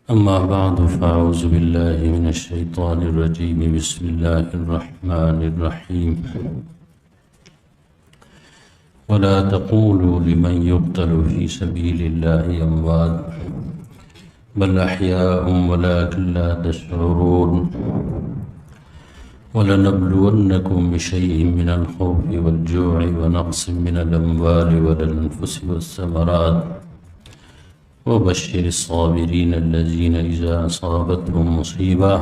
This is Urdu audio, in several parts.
أما بعد فأعوذ بالله من الشيطان الرجيم بسم الله الرحمن الرحيم ولا تقولوا لمن يقتل في سبيل الله أموات بل أحياء ولكن لا تشعرون ولنبلونكم بشيء من الخوف والجوع ونقص من الأموال والأنفس والثمرات وبشر الصابرين الذين إذا أصابتهم مصيبة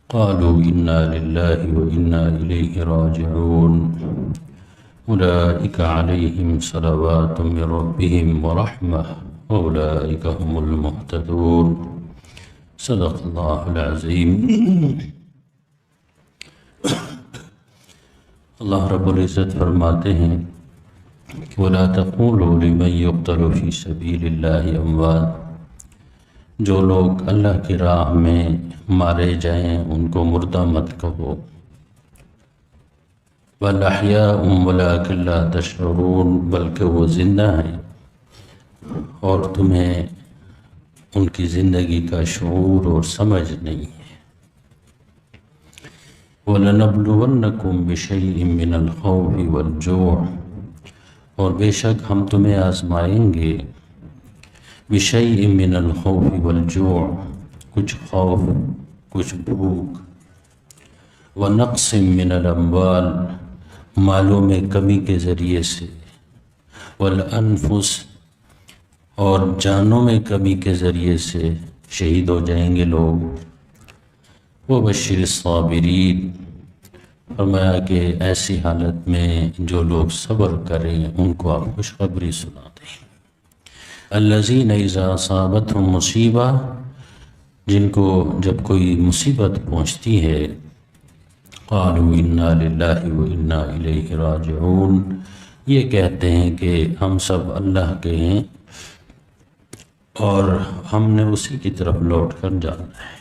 قالوا إنا لله وإنا إليه راجعون أولئك عليهم صلوات من ربهم ورحمة وأولئك هم المهتدون صدق الله العظيم. اللہ رب العزت فرماتے ہیں وَلَا تَقُولُوا لِمَنْ يُقْتَلُ فِي سَبِيلِ اللَّهِ أَمْوَاتٌ، جو لوگ اللہ کی راہ میں مارے جائیں ان کو مردہ مت کہو. بَلْ أَحْيَاءٌ وَلَكِنْ لَا تَشْعُرُونَ، بلکہ وہ زندہ ہیں اور تمہیں ان کی زندگی کا شعور اور سمجھ نہیں ہے. وَلَنَبْلُوَنَّكُمْ بِشَيْءٍ مِّنَ الْخَوْفِ وَالْجُوعِ، اور بے شک ہم تمہیں آزمائیں گے بِشَيْءٍ مِّنَ الْخَوْفِ وَالْجُوعِ، کچھ خوف کچھ بھوک، وَنَقْصٍ مِّنَ الْأَمْوَالِ، مالوں میں کمی کے ذریعے سے، وَالْأَنفُسِ، اور جانوں میں کمی کے ذریعے سے شہید ہو جائیں گے لوگ. وَبَشِّرِ الصَّابِرِينَ، فرمایا کہ ایسی حالت میں جو لوگ صبر کریں ان کو آپ خوشخبری سنا دیں. الذین اذا اصابتهم مصیبہ، جن کو جب کوئی مصیبت پہنچتی ہے قالوا انا للہ وانا الیہ راجعون، یہ کہتے ہیں کہ ہم سب اللہ کے ہیں اور ہم نے اسی کی طرف لوٹ کر جانا ہے.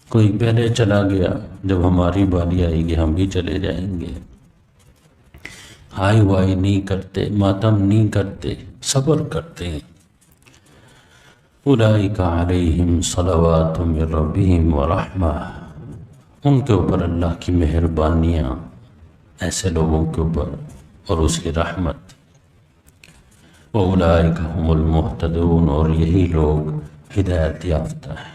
کوئی پہلے چلا گیا، جب ہماری باری آئے گی ہم بھی چلے جائیں گے. ہائی وائی نہیں کرتے، ماتم نہیں کرتے، صبر کرتے ہیں. اولئک علیہم صلوات من ربہم ورحمہ، ان کے اوپر اللہ کی مہربانیاں، ایسے لوگوں کے اوپر، اور اس کی رحمت. واولئک هم المہتدون، اور یہی لوگ ہدایت یافتہ ہیں.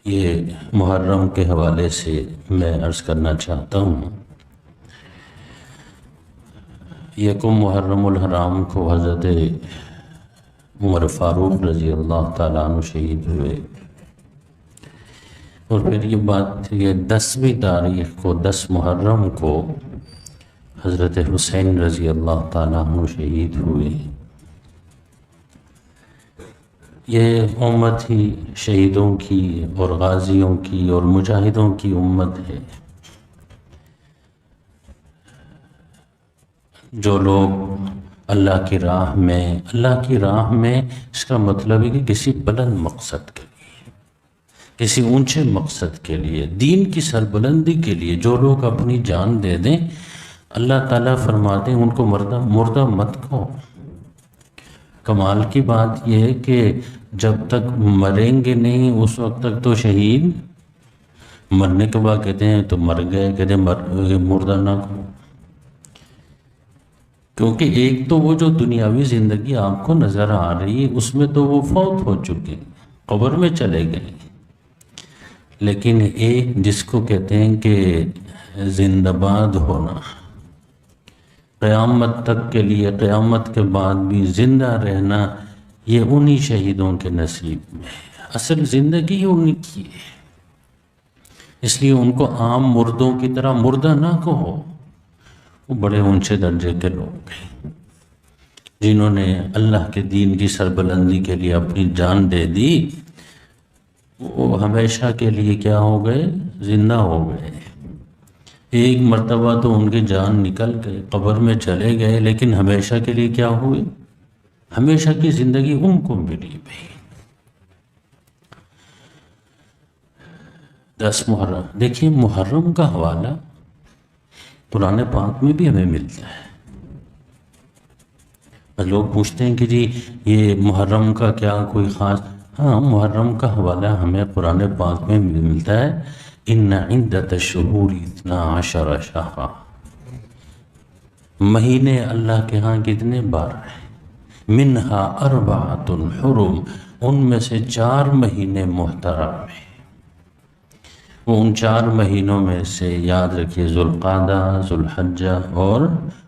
یہ محرم کے حوالے سے میں عرض کرنا چاہتا ہوں. یکم محرم الحرام کو حضرت عمر فاروق رضی اللہ تعالیٰ عنہ شہید ہوئے، اور پھر یہ بات یہ 10ویں تاریخ کو 10 محرم کو حضرت حسین رضی اللہ تعالیٰ عنہ شہید ہوئے. یہ امت ہی شہیدوں کی اور غازیوں کی اور مجاہدوں کی امت ہے. جو لوگ اللہ کی راہ میں اس کا مطلب ہے کہ کسی بلند مقصد کے لیے، کسی اونچے مقصد کے لیے، دین کی سربلندی کے لیے جو لوگ اپنی جان دے دیں، اللہ تعالیٰ فرماتے ہیں ان کو مردہ مت کہو. کمال کی بات یہ ہے کہ جب تک مریں گے نہیں اس وقت تک تو شہید، مرنے کے بعد کہتے ہیں تو مر گئے، کہتے ہیں مردہ نہ کہو. کیونکہ ایک تو وہ جو دنیاوی زندگی آپ کو نظر آ رہی ہے اس میں تو وہ فوت ہو چکے، قبر میں چلے گئے. لیکن ایک جس کو کہتے ہیں کہ زندہ باد ہونا، قیامت تک کے لیے، قیامت کے بعد بھی زندہ رہنا، یہ انہی شہیدوں کے نصیب میں ہے. اصل زندگی انہی کی ہے، اس لیے ان کو عام مردوں کی طرح مردہ نہ کہو. وہ بڑے اونچے درجے کے لوگ ہیں جنہوں نے اللہ کے دین کی سربلندی کے لیے اپنی جان دے دی. وہ ہمیشہ کے لیے کیا ہو گئے؟ زندہ ہو گئے. ایک مرتبہ تو ان کی جان نکل گئی، قبر میں چلے گئے، لیکن ہمیشہ کے لیے کیا ہوئے؟ ہمیشہ کی زندگی ان کو ملی بھائی. 10 محرم، دیکھیے محرم کا حوالہ قرآن پاک میں بھی ہمیں ملتا ہے. لوگ پوچھتے ہیں کہ جی یہ محرم کا کیا کوئی خاص؟ ہاں، محرم کا حوالہ ہمیں قرآن پاک میں ملتا ہے، ان عدت الشہور 12 شہرا، مہینے اللہ کے ہاں کتنے؟ 12 ہیں، منہا اربعۃ حرم، ان میں سے 4 مہینے محترم ہیں۔ وہ ان 4 مہینوں میں سے یاد رکھیے ذوالقعدہ، ذوالحجہ اور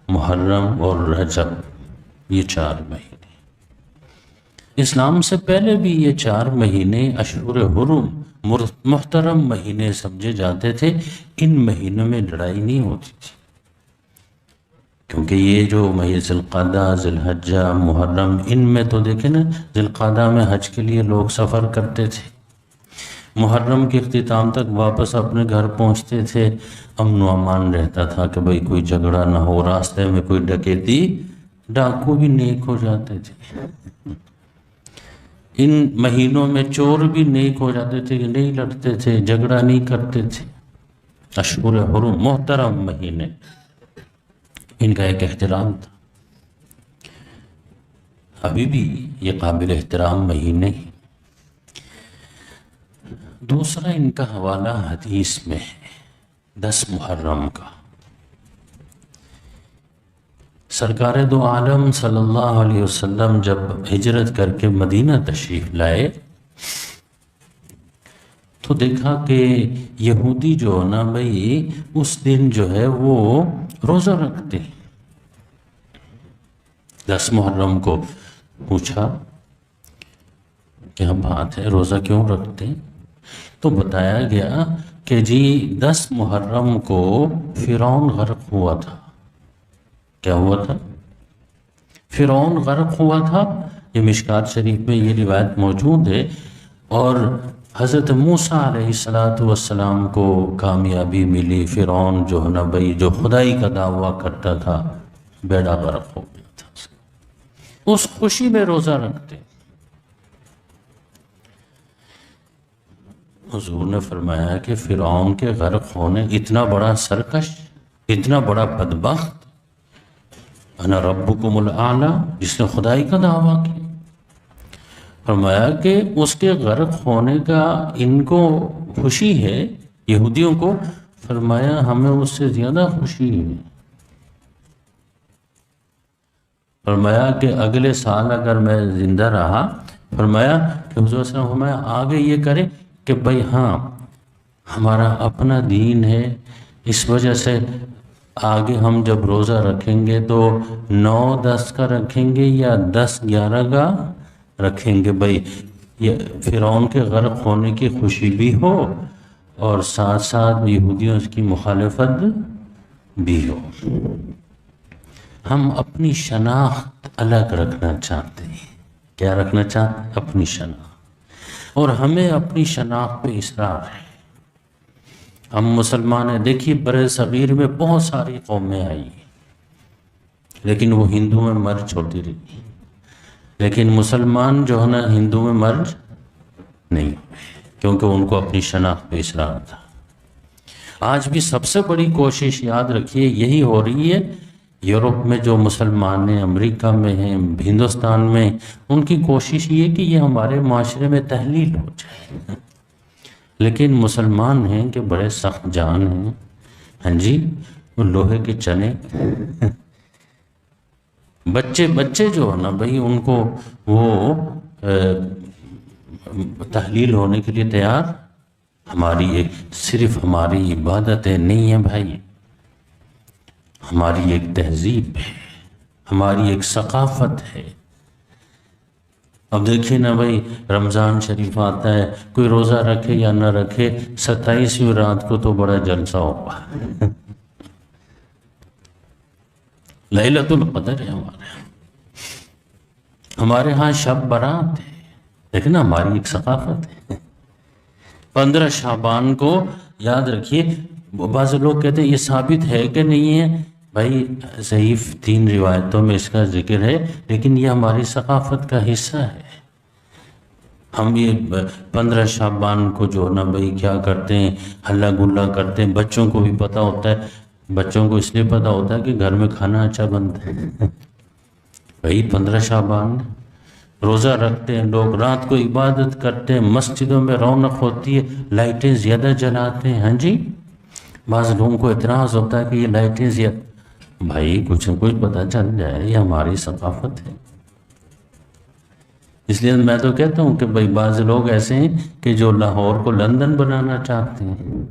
محرم اور رجب، یہ 4 مہینے۔ اسلام سے پہلے بھی یہ 4 مہینے اشہر حرم محترم مہینے سمجھے جاتے تھے۔ ان مہینوں میں لڑائی نہیں ہوتی تھی، کیونکہ یہ جو مہینے ذوالقعدہ، ذوالحجہ، محرم، ان میں تو دیکھیں نا، ذوالقعدہ میں حج کے لیے لوگ سفر کرتے تھے، محرم کے اختتام تک واپس اپنے گھر پہنچتے تھے، امن و امان رہتا تھا کہ بھئی کوئی جھگڑا نہ ہو، راستے میں کوئی ڈکیتی، ڈاکو بھی نیک ہو جاتے تھے۔ ان مہینوں میں چور بھی نیک ہو جاتے تھے، کہ نہیں لڑتے تھے، جھگڑا نہیں کرتے تھے۔ اشہر حرم محترم مہینے، ان کا ایک احترام تھا، ابھی بھی یہ قابل احترام مہینے ہیں۔ دوسرا ان کا حوالہ حدیث میں ہے 10 محرم کا۔ سرکار دو عالم صلی اللہ علیہ وسلم جب ہجرت کر کے مدینہ تشریف لائے تو دیکھا کہ یہودی جو نا بھئی اس دن جو ہے وہ روزہ رکھتے ہیں۔ 10 محرم کو پوچھا کیا بات ہے، روزہ کیوں رکھتے ہیں؟ تو بتایا گیا کہ جی 10 محرم کو فرعون غرق ہوا تھا۔ کیا ہوا تھا؟ فرعون غرق ہوا تھا۔ یہ مشکات شریف میں یہ روایت موجود ہے، اور حضرت موسیٰ علیہ السلام کو کامیابی ملی، فرعون جو ہے نا بھائی جو خدائی کا دعویٰ کرتا تھا بیڑا غرق ہو گیا تھا، اس خوشی میں روزہ رکھتے۔ حضور نے فرمایا کہ فرعون کے غرق ہونے، اتنا بڑا سرکش، اتنا بڑا بدبخت، انا ربکم الاعلی، جس نے خدائی کا دعویٰ کیا، فرمایا کہ اس کے غرق ہونے کا ان کو خوشی ہے، یہودیوں کو، فرمایا ہمیں اس سے زیادہ خوشی ہے۔ فرمایا کہ اگلے سال اگر میں زندہ رہا، فرمایا کہ حضور صلی اللہ علیہ وسلم آگے یہ کرے کہ بھئی ہاں ہمارا اپنا دین ہے، اس وجہ سے آگے ہم جب روزہ رکھیں گے تو 9-10 کا رکھیں گے یا 10-11 کا رکھیں گے، بھئی یہ فرعون کے غرق ہونے کی خوشی بھی ہو اور ساتھ ساتھ یہودیوں کی مخالفت بھی ہو۔ ہم اپنی شناخت الگ رکھنا چاہتے ہیں۔ کیا رکھنا چاہتے ہیں؟ اپنی شناخت، اور ہمیں اپنی شناخت پہ اصرار ہے۔ ہم مسلمان ہیں، دیکھیے برِ صغیر میں بہت ساری قومیں آئی لیکن وہ ہندو میں مرج ہوتی رہی، لیکن مسلمان جو ہے نا ہندو میں مرج نہیں ہوئے، کیونکہ ان کو اپنی شناخت پہ اصرار تھا۔ آج بھی سب سے بڑی کوشش یاد رکھیے یہی ہو رہی ہے، یورپ میں جو مسلمان ہیں، امریکہ میں ہیں، ہندوستان میں، ان کی کوشش یہ کہ یہ ہمارے معاشرے میں تحلیل ہو جائے، لیکن مسلمان ہیں کہ بڑے سخت جان ہیں، ہاں جی، وہ لوہے کے چنے، بچے جو ہے نا بھئی ان کو وہ تحلیل ہونے کے لیے تیار۔ ہماری ایک صرف ہماری عبادتیں نہیں ہیں بھائی، ہماری ایک تہذیب ہے، ہماری ایک ثقافت ہے۔ اب دیکھیے نا بھائی رمضان شریف آتا ہے، کوئی روزہ رکھے یا نہ رکھے، 27ویں رات کو تو بڑا جلسہ ہوگا، لیلۃ القدر ہے ہمارے ہاں شب برات ہے، لیکن ہماری ایک ثقافت ہے۔ 15 شعبان کو یاد رکھیے، بعض لوگ کہتے ہیں یہ ثابت ہے کہ نہیں ہے، بھائی ضعیف 3 روایتوں میں اس کا ذکر ہے، لیکن یہ ہماری ثقافت کا حصہ ہے۔ ہم یہ 15 شعبان کو جو نا بھئی کیا کرتے ہیں، ہلا گلا کرتے ہیں، بچوں کو بھی پتہ ہوتا ہے، بچوں کو اس لیے پتہ ہوتا ہے کہ گھر میں کھانا اچھا بنتا ہے، بھائی 15 شعبان روزہ رکھتے ہیں لوگ، رات کو عبادت کرتے ہیں، مسجدوں میں رونق ہوتی ہے، لائٹیں زیادہ جلاتے ہیں. ہاں جی، بعض لوگوں کو اعتراض ہوتا ہے کہ یہ لائٹیں زیادہ، بھائی کچھ نہ کچھ پتہ چل جائے، یہ ہماری ثقافت ہے. اس لیے میں تو کہتا ہوں کہ بھائی بعض لوگ ایسے ہیں کہ جو لاہور کو لندن بنانا چاہتے ہیں،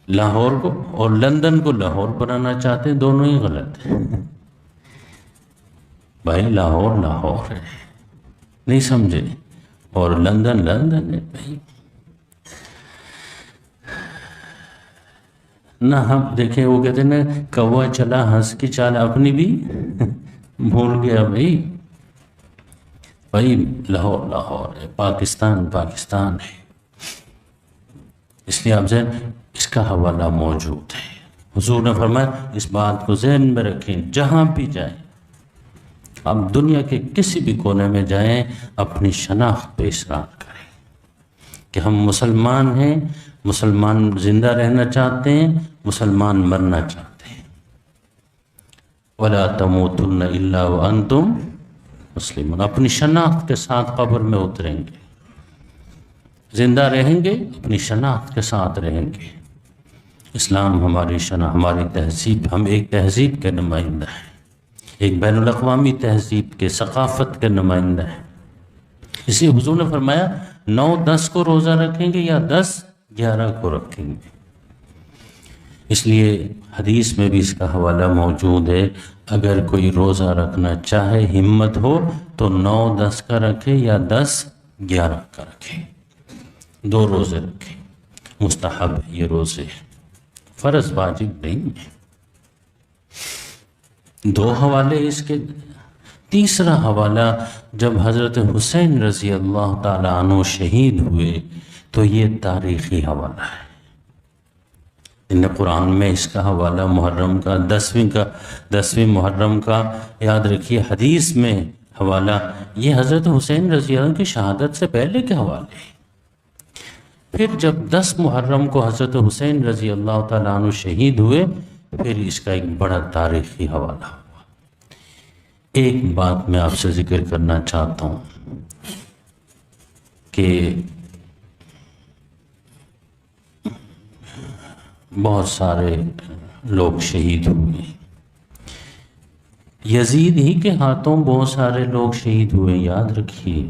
لاہور کو اور لندن کو لاہور بنانا چاہتے ہیں، دونوں ہی غلط ہیں. بھائی لاہور لاہور ہے، نہیں سمجھے، اور لندن لندن ہے. بھائی نہ ہم دیکھیں، وہ کہتے ہیں نا کوا چلا ہنس کی چال، اپنی بھی بھول گیا. بھائی لاہور لاہور ہے، پاکستان پاکستان ہے. اس لیے آپ ذہن اس کا حوالہ موجود ہے. حضور نے فرمایا اس بات کو ذہن میں رکھیں، جہاں بھی جائیں، آپ دنیا کے کسی بھی کونے میں جائیں، اپنی شناخت پہ اصرار کریں کہ ہم مسلمان ہیں، مسلمان زندہ رہنا چاہتے ہیں، مسلمان مرنا چاہتے ہیں. وَلَا تَمُوتُنَّ إِلَّا وَأَنْتُمْ مسلمون. اپنی شناخت کے ساتھ قبر میں اتریں گے، زندہ رہیں گے اپنی شناخت کے ساتھ رہیں گے. اسلام ہماری ہماری تہذیب، ہم ایک تہذیب کے نمائندہ ہیں، ایک بین الاقوامی تہذیب کے ثقافت کے نمائندہ ہیں. اس لیے حضور نے فرمایا 9-10 کو روزہ رکھیں گے یا 10-11 کو رکھیں گے. اس لیے حدیث میں بھی اس کا حوالہ موجود ہے، اگر کوئی روزہ رکھنا چاہے، ہمت ہو تو 9-10 کا رکھے یا 10-11 کا رکھے. 2 روزے رکھے، مستحب ہے یہ روزے، فرض واجب نہیں ہے. 2 حوالے اس کے. تیسرا حوالہ، جب حضرت حسین رضی اللہ تعالیٰ عنہ شہید ہوئے تو یہ تاریخی حوالہ ہے. ان قرآن میں اس کا حوالہ محرم کا 10ویں محرم کا یاد رکھیے. حدیث میں حوالہ یہ حضرت حسین رضی اللہ عنہ کی شہادت سے پہلے کے حوالے ہیں. پھر جب 10 محرم کو حضرت حسین رضی اللہ تعالیٰ عنہ شہید ہوئے، پھر اس کا ایک بڑا تاریخی حوالہ ہوا. ایک بات میں آپ سے ذکر کرنا چاہتا ہوں کہ بہت سارے لوگ شہید ہوئے، یزید ہی کے ہاتھوں بہت سارے لوگ شہید ہوئے. یاد رکھیے،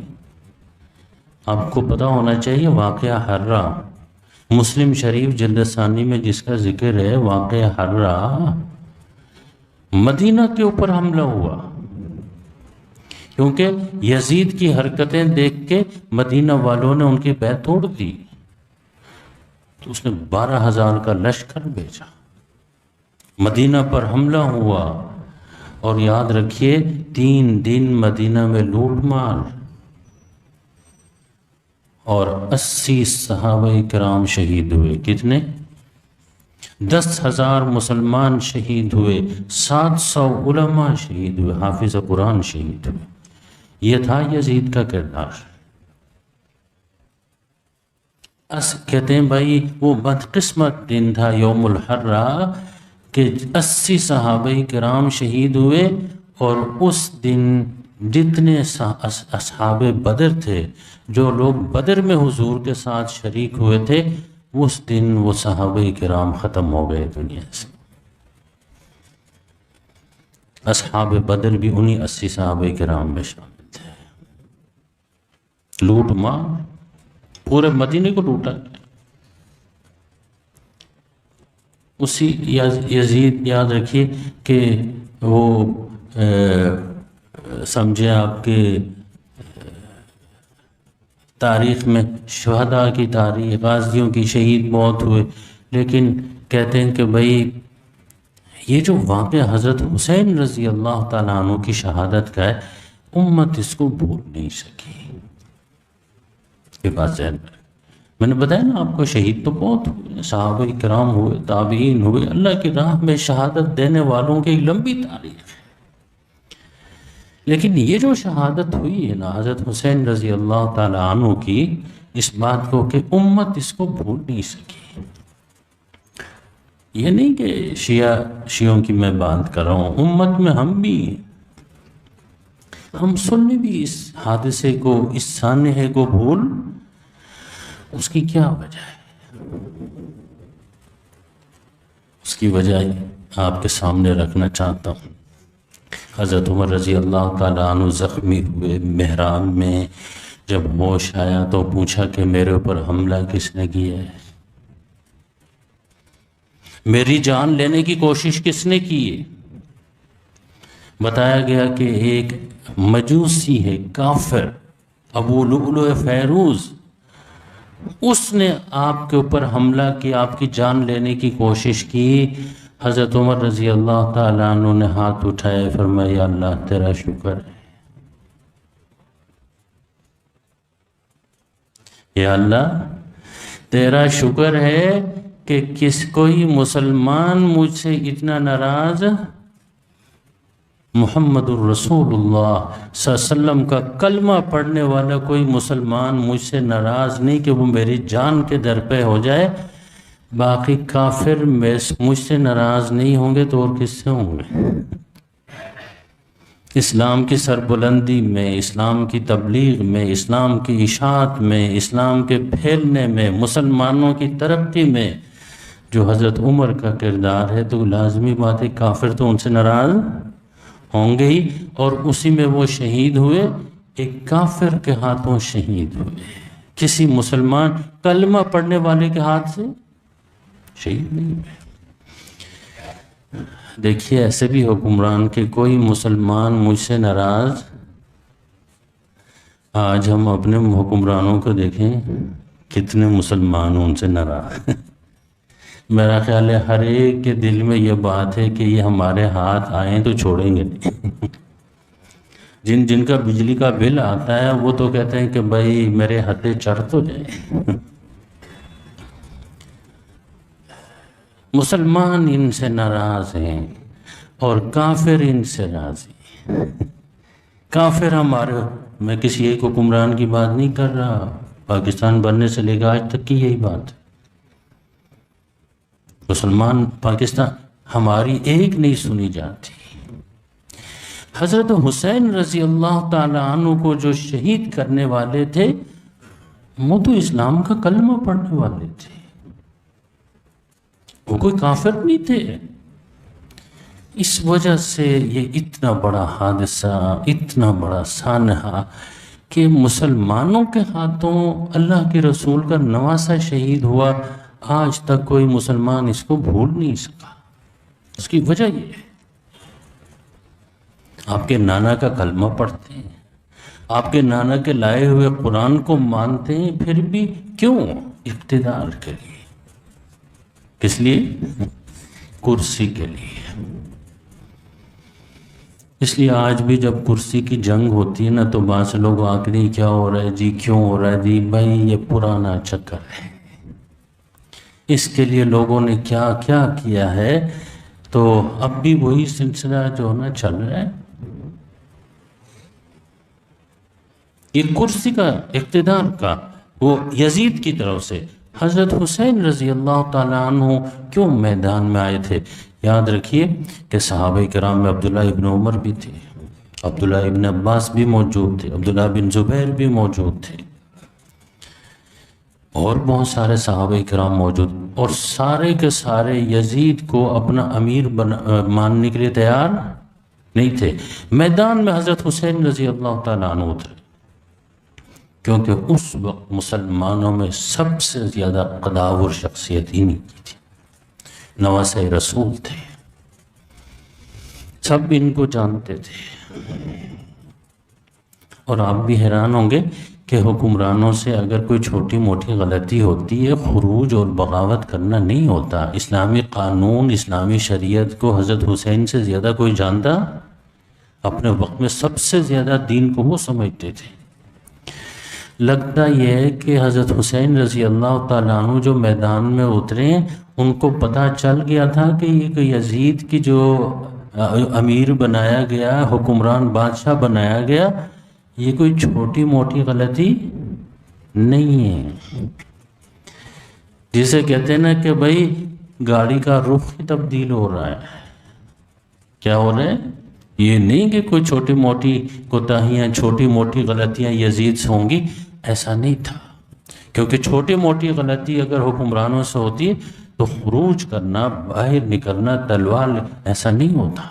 آپ کو پتہ ہونا چاہیے واقعہ حرہ، مسلم شریف جلد ثانی میں جس کا ذکر ہے، واقعہ حرہ مدینہ کے اوپر حملہ ہوا، کیونکہ یزید کی حرکتیں دیکھ کے مدینہ والوں نے ان کی بیعت توڑ دی، تو اس نے 12,000 کا لشکر بھیجا، مدینہ پر حملہ ہوا. اور یاد رکھیے 3 دن مدینہ میں لوٹ مار، اور 80 صحابہ کرام شہید ہوئے. کتنے؟ 10,000 مسلمان شہید ہوئے، 700 علماء شہید ہوئے، حافظ قرآن شہید ہوئے. یہ تھا یزید کا کردار. کہتے ہیں بھائی وہ بدقسمت دن تھا یوم الحرہ کہ 80 صحابہ کرام شہید ہوئے، اور اس دن جتنے اصحاب بدر تھے، جو لوگ بدر میں حضور کے ساتھ شریک ہوئے تھے، اس دن وہ صحابہ کرام ختم ہو گئے دنیا سے. اصحاب بدر بھی انہی 80 صحابہ کرام میں شامل تھے. لوٹ مار، پورے مدینے کو لوٹا گیا. اسی یزید یاد رکھیے کہ وہ سمجھے آپ کے تاریخ میں شہداء کی تاریخ، غازیوں کی شہید موت ہوئے، لیکن کہتے ہیں کہ بھائی یہ جو واقعہ حضرت حسین رضی اللہ تعالیٰ عنہ کی شہادت کا ہے، امت اس کو بھول نہیں سکی. یہ بات ذہن میں نے بتایا نا آپ کو، شہید تو بہت ہوئے، صحابہ کرام ہوئے، تابعین ہوئے، اللہ کی راہ میں شہادت دینے والوں کی لمبی تاریخ ہے. لیکن یہ جو شہادت ہوئی ہے نا حضرت حسین رضی اللہ تعالیٰ عنہ کی، اس بات کو کہ امت اس کو بھول نہیں سکی. یہ نہیں کہ شیعوں کی میں بات کر رہا ہوں، امت میں ہم بھی ہم سننے بھی اس حادثے کو، اس سانحے کو بھول، اس کی کیا وجہ ہے؟ اس کی وجہ آپ کے سامنے رکھنا چاہتا ہوں۔ حضرت عمر رضی اللہ تعالیٰ عنہ زخمی ہوئے محراب میں، جب ہوش آیا تو پوچھا کہ میرے اوپر حملہ کس نے کیا ہے؟ میری جان لینے کی کوشش کس نے کی ہے؟ بتایا گیا کہ ایک مجوسی ہے، کافر، ابو لؤلؤ فیروز، اس نے آپ کے اوپر حملہ کیا، آپ کی جان لینے کی کوشش کی۔ حضرت عمر رضی اللہ تعالیٰ عنہ نے ہاتھ اٹھائے، فرمایا یا اللہ تیرا شکر ہے، یا اللہ تیرا شکر ہے کہ کوئی مسلمان مجھ سے اتنا ناراض، محمد الرسول اللہ صلی اللہ علیہ وسلم کا کلمہ پڑھنے والا کوئی مسلمان مجھ سے ناراض نہیں کہ وہ میری جان کے در پہ ہو جائے۔ باقی کافر مجھ سے ناراض نہیں ہوں گے تو اور کس سے ہوں گے؟ اسلام کی سربلندی میں، اسلام کی تبلیغ میں، اسلام کی اشاعت میں، اسلام کے پھیلنے میں، مسلمانوں کی ترقی میں جو حضرت عمر کا کردار ہے، تو لازمی بات ہے کافر تو ان سے ناراض ہوں گے ہی، اور اسی میں وہ شہید ہوئے، ایک کافر کے ہاتھوں شہید ہوئے، کسی مسلمان کلمہ پڑھنے والے کے ہاتھ سے شہید نہیں ہوئے۔ دیکھیے ایسے بھی حکمران کہ کوئی مسلمان مجھ سے ناراض، آج ہم اپنے حکمرانوں کو دیکھیں کتنے مسلمان ان سے ناراض۔ میرا خیال ہے ہر ایک کے دل میں یہ بات ہے کہ یہ ہمارے ہاتھ آئیں تو چھوڑیں گے نہیں۔ جن کا بجلی کا بل آتا ہے وہ تو کہتے ہیں کہ بھائی میرے ہتھے چڑھ تو جائیں۔ مسلمان ان سے ناراض ہیں اور کافر ان سے راضی۔ کافر ہمارے، میں کسی ایک حکمران کی بات نہیں کر رہا، پاکستان بننے سے لے کر آج تک کی یہی بات ہے۔ مسلمان پاکستان ہماری ایک نہیں سنی جاتی۔ حضرت حسین رضی اللہ تعالیٰ عنہ کو جو شہید کرنے والے تھے وہ تو اسلام کا کلمہ پڑھنے والے تھے، وہ کوئی کافر نہیں تھے۔ اس وجہ سے یہ اتنا بڑا حادثہ، اتنا بڑا سانحہ کہ مسلمانوں کے ہاتھوں اللہ کے رسول کا نواسا شہید ہوا، آج تک کوئی مسلمان اس کو بھول نہیں سکا۔ اس کی وجہ یہ ہے آپ کے نانا کا کلمہ پڑھتے ہیں، آپ کے نانا کے لائے ہوئے قرآن کو مانتے ہیں، پھر بھی کیوں؟ اقتدار کے لیے۔ کس لیے؟ کرسی کے لیے۔ اس لیے آج بھی جب کرسی کی جنگ ہوتی ہے نا تو بعض لوگ آخری کیا ہو رہا ہے جی، کیوں ہو رہا ہے جی؟ بھائی یہ پرانا چکر ہے، اس کے لیے لوگوں نے کیا کیا کیا ہے، تو اب بھی وہی سلسلہ جو نا چل رہا ہے۔ یہ کرسی کا، اقتدار کا، وہ یزید کی طرف سے۔ حضرت حسین رضی اللہ تعالیٰ عنہ کیوں میدان میں آئے تھے؟ یاد رکھیے کہ صحابہ کرام میں عبداللہ ابن عمر بھی تھے، عبداللہ ابن عباس بھی موجود تھے، عبداللہ بن زبیر بھی موجود تھے، اور بہت سارے صحابہ کرام موجود، اور سارے کے سارے یزید کو اپنا امیر ماننے کے لیے تیار نہیں تھے۔ میدان میں حضرت حسین رضی اللہ تعالیٰ عنہ تھے، کیونکہ اس وقت مسلمانوں میں سب سے زیادہ قداور شخصیت ہی نہیں کی تھی، نواسہ رسول تھے، سب ان کو جانتے تھے۔ اور آپ بھی حیران ہوں گے کہ حکمرانوں سے اگر کوئی چھوٹی موٹی غلطی ہوتی ہے، خروج اور بغاوت کرنا نہیں ہوتا۔ اسلامی قانون، اسلامی شریعت کو حضرت حسین سے زیادہ کوئی جانتا؟ اپنے وقت میں سب سے زیادہ دین کو وہ سمجھتے تھے۔ لگتا یہ ہے کہ حضرت حسین رضی اللہ تعالیٰ عنہ جو میدان میں اترے، ان کو پتہ چل گیا تھا کہ یہ یزید کی جو امیر بنایا گیا، حکمران بادشاہ بنایا گیا، یہ کوئی چھوٹی موٹی غلطی نہیں ہے۔ جسے کہتے ہیں نا کہ بھائی گاڑی کا رخ ہی تبدیل ہو رہا ہے۔ کیا ہو رہا ہے؟ یہ نہیں کہ کوئی چھوٹی موٹی کوتاہیاں، چھوٹی موٹی غلطیاں یزید سے ہوں گی، ایسا نہیں تھا، کیونکہ چھوٹی موٹی غلطی اگر حکمرانوں سے ہوتی تو خروج کرنا، باہر نکلنا، تلوار، ایسا نہیں ہوتا۔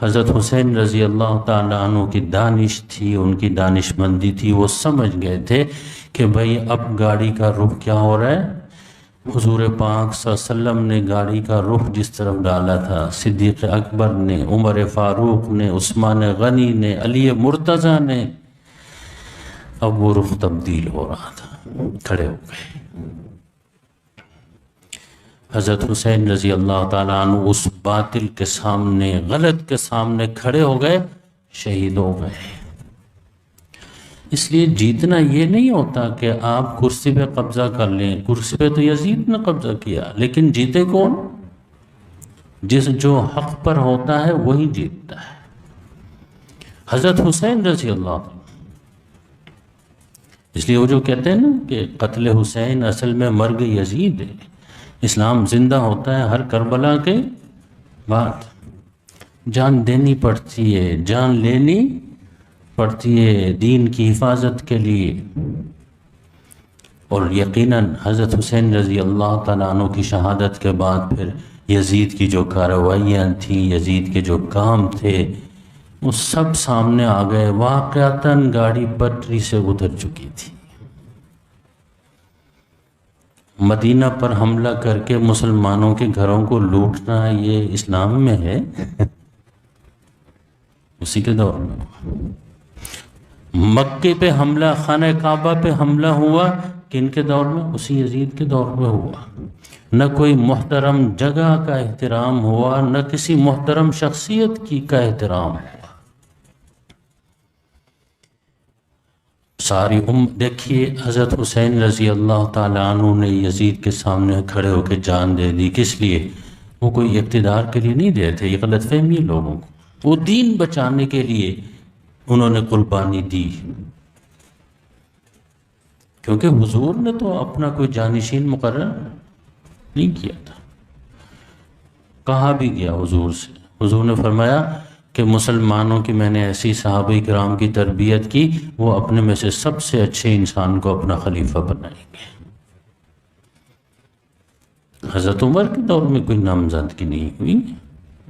حضرت حسین رضی اللہ تعالیٰ عنہ کی دانش تھی، ان کی دانش مندی تھی، وہ سمجھ گئے تھے کہ بھئی اب گاڑی کا رخ کیا ہو رہا ہے۔ حضور پاک صلی اللہ علیہ وسلم نے گاڑی کا رخ جس طرف ڈالا تھا، صدیق اکبر نے، عمر فاروق نے، عثمان غنی نے، علی مرتضیٰ نے، اب وہ رخ تبدیل ہو رہا تھا، کھڑے ہو گئے۔ حضرت حسین رضی اللہ تعالیٰ عنہ اس باطل کے سامنے، غلط کے سامنے کھڑے ہو گئے، شہید ہو گئے۔ اس لیے جیتنا یہ نہیں ہوتا کہ آپ کرسی پہ قبضہ کر لیں، کرسی پہ تو یزید نے قبضہ کیا، لیکن جیتے کون؟ جو حق پر ہوتا ہے وہی جیتتا ہے۔ حضرت حسین رضی اللہ عنہ، اس لیے وہ جو کہتے ہیں نا کہ قتل حسین اصل میں مرگ یزید ہے، اسلام زندہ ہوتا ہے ہر کربلا کے بعد۔ جان دینی پڑتی ہے، جان لینی پڑتی ہے دین کی حفاظت کے لیے۔ اور یقیناً حضرت حسین رضی اللہ تعالیٰ عنہ کی شہادت کے بعد پھر یزید کی جو کارروائیاں تھیں، یزید کے جو کام تھے، وہ سب سامنے آ گئے۔ واقعتاً گاڑی پٹری سے اتر چکی تھی۔ مدینہ پر حملہ کر کے مسلمانوں کے گھروں کو لوٹنا، یہ اسلام میں ہے؟ اسی کے دور میں مکے پہ حملہ، خانہ کعبہ پہ حملہ ہوا، کن کے دور میں؟ اسی یزید کے دور میں ہوا۔ نہ کوئی محترم جگہ کا احترام ہوا، نہ کسی محترم شخصیت کا احترام ہوا۔ ساری دیکھیے حضرت حسین رضی اللہ تعالیٰ عنہ نے یزید کے سامنے کھڑے ہو کے جان دے دی۔ کس لیے؟ وہ کوئی اقتدار کے لیے نہیں دے تھے، یہ غلط فہمی ہے لوگوں کو، وہ دین بچانے کے لیے انہوں نے قربانی دی۔ کیونکہ حضور نے تو اپنا کوئی جانشین مقرر نہیں کیا تھا۔ کہا بھی گیا حضور سے، حضور نے فرمایا کہ مسلمانوں کی میں نے ایسی صحابہ کرام کی تربیت کی، وہ اپنے میں سے سب سے اچھے انسان کو اپنا خلیفہ بنائیں گے۔ حضرت عمر کے دور میں کوئی نامزدگی نہیں ہوئی،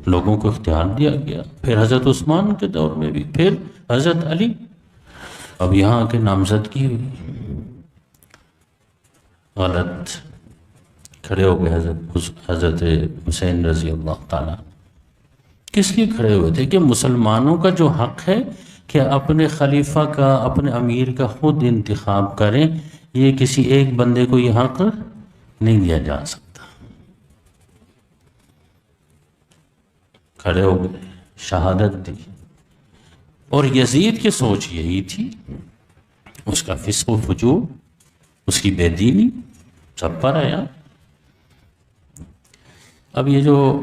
لوگوں کو اختیار دیا گیا۔ پھر حضرت عثمان کے دور میں بھی، پھر حضرت علی، اب یہاں کے نامزدگی ہوئی، غلط کھڑے ہو گئے حضرت حسین رضی اللہ تعالیٰ۔ کس لیے کھڑے ہوئے تھے؟ کہ مسلمانوں کا جو حق ہے کہ اپنے خلیفہ کا، اپنے امیر کا خود انتخاب کریں، یہ کسی ایک بندے کو یہ حق نہیں دیا جا سکتا۔ کھڑے ہو گئے، شہادت دی۔ اور یزید کی سوچ یہی تھی، اس کا فسق و فجور، اس کی بے دینی سب پر آیا۔ اب یہ جو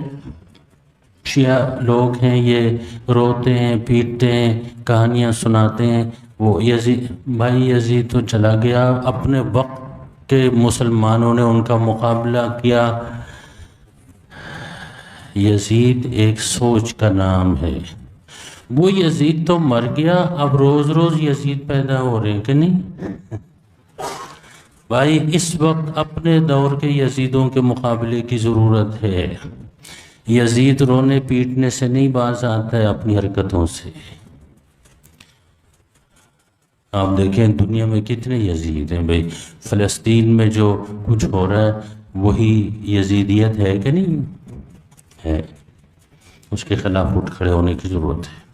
شیعہ لوگ ہیں، یہ روتے ہیں، پیٹتے ہیں، کہانیاں سناتے ہیں، وہ یزید، بھائی یزید تو چلا گیا، اپنے وقت کے مسلمانوں نے ان کا مقابلہ کیا۔ یزید ایک سوچ کا نام ہے، وہ یزید تو مر گیا، اب روز روز یزید پیدا ہو رہے ہیں کہ نہیں؟ بھائی اس وقت اپنے دور کے یزیدوں کے مقابلے کی ضرورت ہے۔ یزید رونے پیٹنے سے نہیں باز آتا ہے، اپنی حرکتوں سے۔ آپ دیکھیں دنیا میں کتنے یزید ہیں بھائی، فلسطین میں جو کچھ ہو رہا ہے وہی یزیدیت ہے کہ نہیں ہے؟ اس کے خلاف اٹھ کھڑے ہونے کی ضرورت ہے۔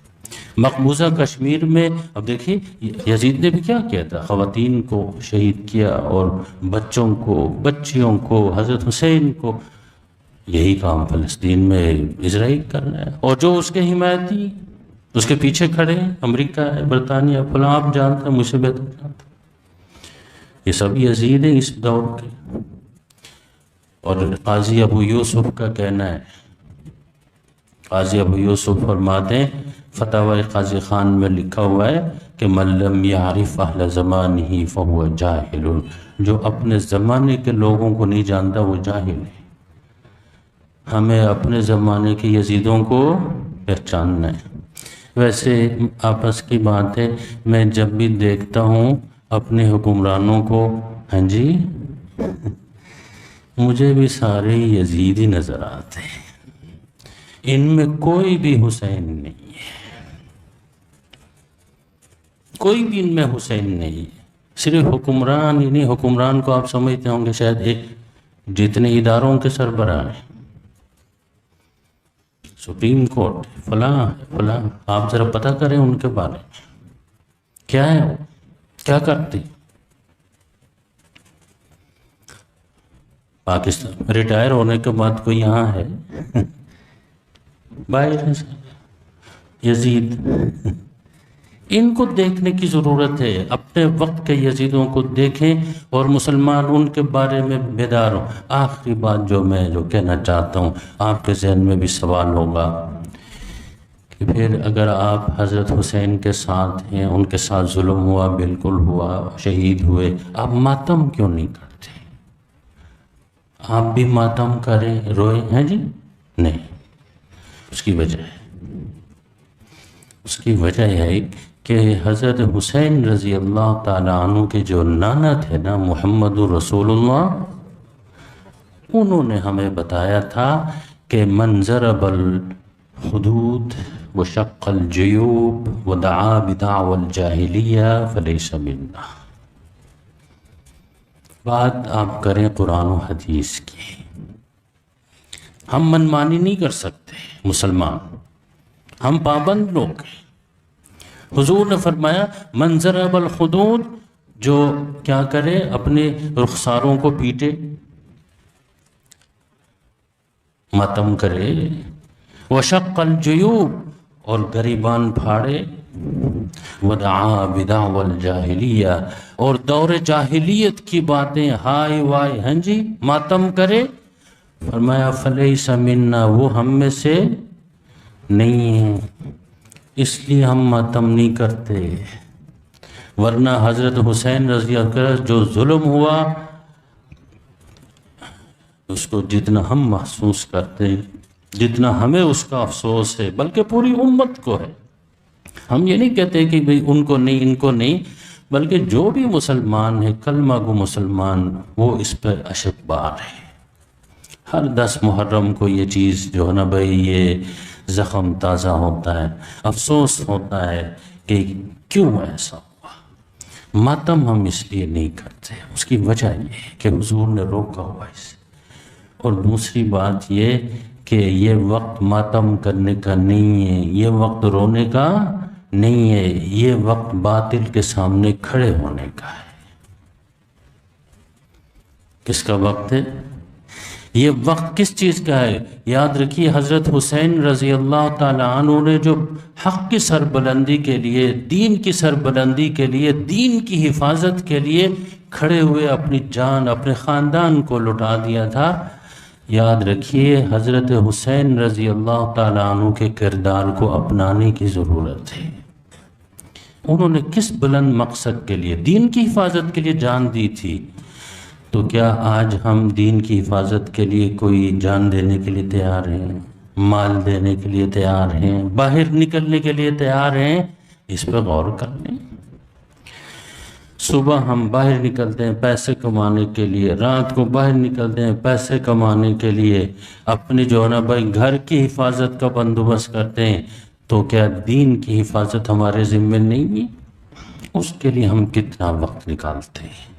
مقبوضہ کشمیر میں اب دیکھیے یزید نے بھی کیا کیا تھا، خواتین کو شہید کیا اور بچوں کو، بچیوں کو، حضرت حسین کو۔ یہی کام فلسطین میں اسرائیل کرنا ہے، اور جو اس کے حمایتی، اس کے پیچھے کھڑے ہیں، امریکہ ہے، برطانیہ، فلاں، آپ جانتے ہیں، مجھ سے بہتر جانتے ہیں، یہ سب یزید ہیں اس دور کے۔ اور قاضی ابو یوسف کا کہنا ہے، قاضی ابو یوسف فرماتے ہیں، فتاوی قاضی خان میں لکھا ہوا ہے کہ من لم یعرف اہل زمانہ فہو جاہل، جو اپنے زمانے کے لوگوں کو نہیں جانتا وہ جاہل ہے۔ ہمیں اپنے زمانے کے یزیدوں کو پہچاننا ہے۔ ویسے آپس کی بات ہے، میں جب بھی دیکھتا ہوں اپنے حکمرانوں کو، ہاں جی، مجھے بھی سارے یزید ہی نظر آتے ہیں، ان میں کوئی بھی حسین نہیں ہے، کوئی بھی ان میں حسین نہیں ہے، صرف حکمران ہی نہیں۔ حکمران کو آپ سمجھتے ہوں گے شاید ایک جتنے اداروں کے سربراہ ہیں، سپریم کورٹ فلاں فلاں، آپ ذرا پتہ کریں ان کے بارے میں کیا ہے، وہ کیا کرتے ہیں۔ پاکستان ریٹائر ہونے کے بعد کوئی یہاں ہے باہر ہے، یزید۔ ان کو دیکھنے کی ضرورت ہے، اپنے وقت کے یزیدوں کو دیکھیں اور مسلمان ان کے بارے میں بیدار ہوں۔ آخری بات جو میں کہنا چاہتا ہوں، آپ کے ذہن میں بھی سوال ہوگا کہ پھر اگر آپ حضرت حسین کے ساتھ ہیں، ان کے ساتھ ظلم ہوا، بالکل ہوا، شہید ہوئے، آپ ماتم کیوں نہیں کرتے؟ آپ بھی ماتم کریں، روئے ہیں جی؟ نہیں، اس کی وجہ ہے، اس کی وجہ ہے کہ حضرت حسین رضی اللہ تعالیٰ عنہ کے جو نانا تھے نا، محمد رسول اللہ، انہوں نے ہمیں بتایا تھا کہ من ضرب الحدود وشق الجیوب ودعا بدعوى الجاہلیہ فلیس منا۔ بات آپ کریں قرآن و حدیث کی، ہم منمانی نہیں کر سکتے مسلمان، ہم پابند لوگ ہیں۔ حضور نے فرمایا من ضرب الحدود، جو کیا کرے، اپنے رخساروں کو پیٹے، ماتم کرے، وشق الجیوب، اور گریبان پھاڑے، ودعا بدعوى الجاہلیہ، اور دور جاہلیت کی باتیں ہائے وائے، ہاں جی، ماتم کرے، فرمایا فلیس منا، وہ ہم میں سے نہیں ہے، اس لیے ہم ماتم نہیں کرتے۔ ورنہ حضرت حسین رضی اللہ عنہ جو ظلم ہوا، اس کو جتنا ہم محسوس کرتے ہیں، جتنا ہمیں اس کا افسوس ہے، بلکہ پوری امت کو ہے۔ ہم یہ نہیں کہتے کہ بھئی ان کو نہیں، ان کو نہیں، بلکہ جو بھی مسلمان ہے، کلمہ گو مسلمان، وہ اس پر اشک بار ہے۔ ہر 10 محرم کو یہ چیز جو ہے نا بھئی، یہ زخم تازہ ہوتا ہے، افسوس ہوتا ہے کہ کیوں ایسا ہوا۔ ماتم ہم اس لیے نہیں کرتے، اس کی وجہ یہ ہے کہ حضور نے روکا ہوا اسے۔ اور دوسری بات یہ کہ یہ وقت ماتم کرنے کا نہیں ہے، یہ وقت رونے کا نہیں ہے، یہ وقت باطل کے سامنے کھڑے ہونے کا ہے۔ کس کا وقت ہے؟ یہ وقت کس چیز کا ہے؟ یاد رکھیے حضرت حسین رضی اللہ تعالیٰ عنہ نے جو حق کی سربلندی کے لیے، دین کی سربلندی کے لیے، دین کی حفاظت کے لیے کھڑے ہوئے، اپنی جان، اپنے خاندان کو لٹا دیا تھا۔ یاد رکھیے حضرت حسین رضی اللہ تعالیٰ عنہ کے کردار کو اپنانے کی ضرورت ہے۔ انہوں نے کس بلند مقصد کے لیے، دین کی حفاظت کے لیے جان دی تھی، تو کیا آج ہم دین کی حفاظت کے لیے کوئی جان دینے کے لیے تیار ہیں، مال دینے کے لیے تیار ہیں، باہر نکلنے کے لیے تیار ہیں؟ اس پہ غور کر لیں۔ صبح ہم باہر نکلتے ہیں پیسے کمانے کے لیے، رات کو باہر نکلتے ہیں پیسے کمانے کے لیے، اپنی جو ہے نا بھائی گھر کی حفاظت کا بندوبست کرتے ہیں، تو کیا دین کی حفاظت ہمارے ذمہ نہیں ہے؟ اس کے لیے ہم کتنا وقت نکالتے ہیں۔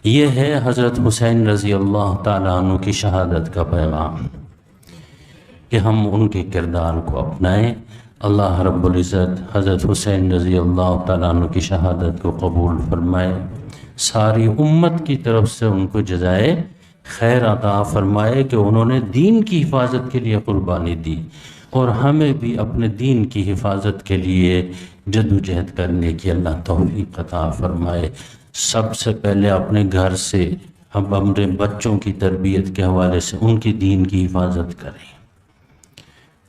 یہ ہے حضرت حسین رضی اللہ تعالیٰ عنہ کی شہادت کا پیغام، کہ ہم ان کے کردار کو اپنائیں۔ اللہ رب العزت حضرت حسین رضی اللہ تعالیٰ عنہ کی شہادت کو قبول فرمائے، ساری امت کی طرف سے ان کو جزائے خیر عطا فرمائے کہ انہوں نے دین کی حفاظت کے لیے قربانی دی، اور ہمیں بھی اپنے دین کی حفاظت کے لیے جدوجہد کرنے کی اللہ توفیق عطا فرمائے۔ سب سے پہلے اپنے گھر سے، ہم اپنے بچوں کی تربیت کے حوالے سے ان کی دین کی حفاظت کریں۔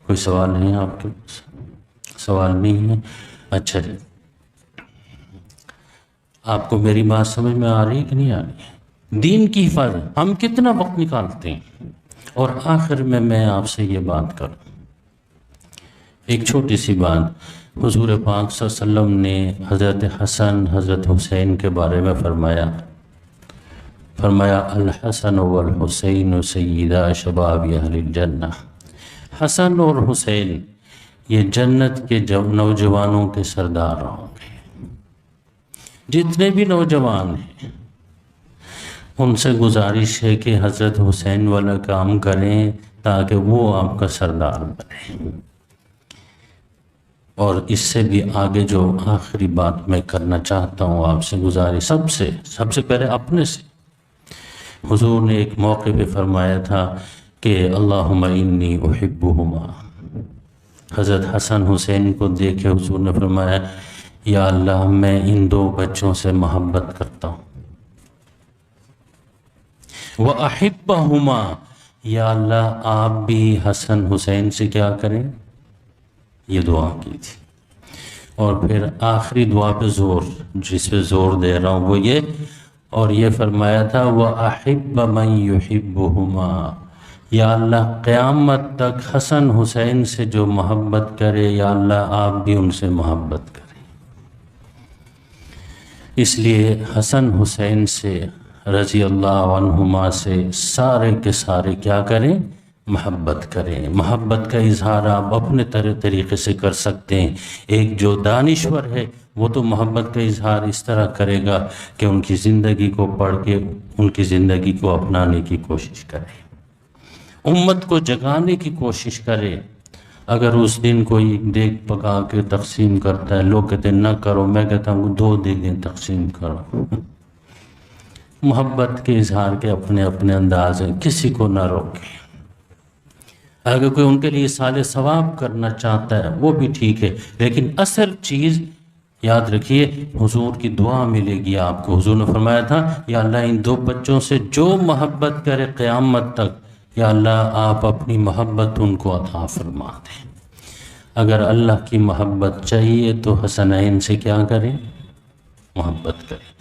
کوئی سوال نہیں آپ کے پاس؟ سوال نہیں ہے؟ اچھا جی، آپ کو میری بات سمجھ میں آ رہی ہے کہ نہیں آ رہی ہے؟ دین کی حفاظت ہم کتنا وقت نکالتے ہیں؟ اور آخر میں آپ سے یہ بات کروں ایک چھوٹی سی بات، حضور پاک صلی اللہ علیہ وسلم نے حضرت حسن حضرت حسین کے بارے میں فرمایا الحسن والحسین سیدا شباب اہل الجنہ، حسن اور حسین یہ جنت کے نوجوانوں کے سردار ہوں گے۔ جتنے بھی نوجوان ہیں ان سے گزارش ہے کہ حضرت حسین والا کام کریں تاکہ وہ آپ کا سردار بنے۔ اور اس سے بھی آگے جو آخری بات میں کرنا چاہتا ہوں آپ سے گزارش، سب سے پہلے اپنے سے، حضور نے ایک موقع پہ فرمایا تھا کہ اللہم انی احبہما، حضرت حسن حسین کو دیکھے حضور نے فرمایا یا اللہ میں ان دو بچوں سے محبت کرتا ہوں، وَأَحِبَّهُمَا، یا اللہ آپ بھی حسن حسین سے کیا کریں، یہ دعا کی تھی۔ اور پھر آخری دعا پہ جس پہ زور دے رہا ہوں وہ یہ، اور یہ فرمایا تھا وَأَحِبَّ مَن يُحِبُّهُمَا، یا اللہ قیامت تک حسن حسین سے جو محبت کرے یا اللہ آپ بھی ان سے محبت کریں۔ اس لیے حسن حسین سے رضی اللہ عنہما سے سارے کے سارے کیا کریں، محبت کریں۔ محبت کا اظہار آپ اپنے طریقے سے کر سکتے ہیں۔ ایک جو دانشور ہے وہ تو محبت کا اظہار اس طرح کرے گا کہ ان کی زندگی کو پڑھ کے ان کی زندگی کو اپنانے کی کوشش کرے، امت کو جگانے کی کوشش کرے۔ اگر اس دن کوئی دیگ پکا کے تقسیم کرتا ہے، لوگ کہتے ہیں نہ کرو، میں کہتا ہوں 2 دیگیں تقسیم کرو۔ محبت کے اظہار کے اپنے اپنے انداز ہیں، کسی کو نہ روکیں۔ اگر کوئی ان کے لیے اصالِ ثواب کرنا چاہتا ہے وہ بھی ٹھیک ہے، لیکن اصل چیز یاد رکھیے حضور کی دعا ملے گی آپ کو۔ حضور نے فرمایا تھا یا اللہ ان 2 بچوں سے جو محبت کرے قیامت تک، یا اللہ آپ اپنی محبت ان کو عطا فرما دیں۔ اگر اللہ کی محبت چاہیے تو حسنین سے کیا کریں، محبت کریں۔